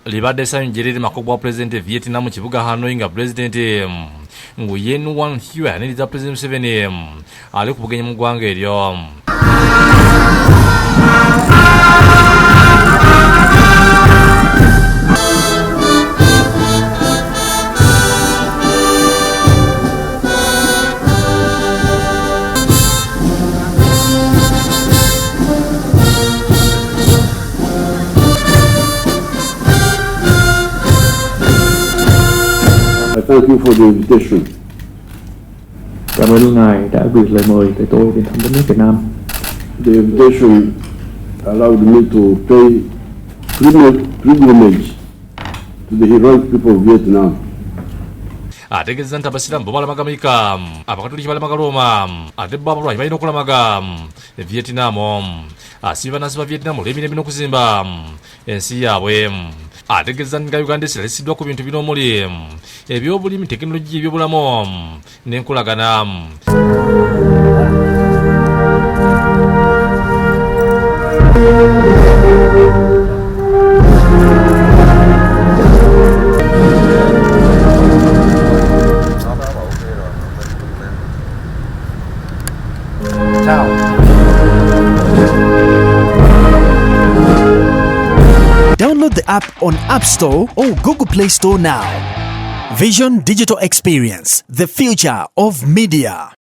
libadde essanyu gye liri makubo wa pulezidenti Vietnam mu kibuga Hanoi nga pulezidenti Nguyen Wan Hue yaniriza pulezidenti Museveni ali ku bugenyi mu ggwanga eryo. I thank you for the invitation. Cảm ơn ngài đã gửi lời mời tới tôi đến thăm đất nước Việt Nam. The invitation allowed me to pay pilgrimage to the heroic people of Vietnam. Ategeeza nti abasiraamu bo balamagamika, abakatoliki balamaga Roma, ate bo abalwanyi balina okulamaga Vietnam. Asiba nasiba Vietnam olw'emirembe n'okuzimba ensi yaabwe. Ategeeza nti Uganda esiralisiddwa ku bintu bino omuli ebyobulimi, tekinologiya, ebyobulamu n'enkolagana. Download the app on App Store or Google Play Store now. Vision Digital Experience, the future of media.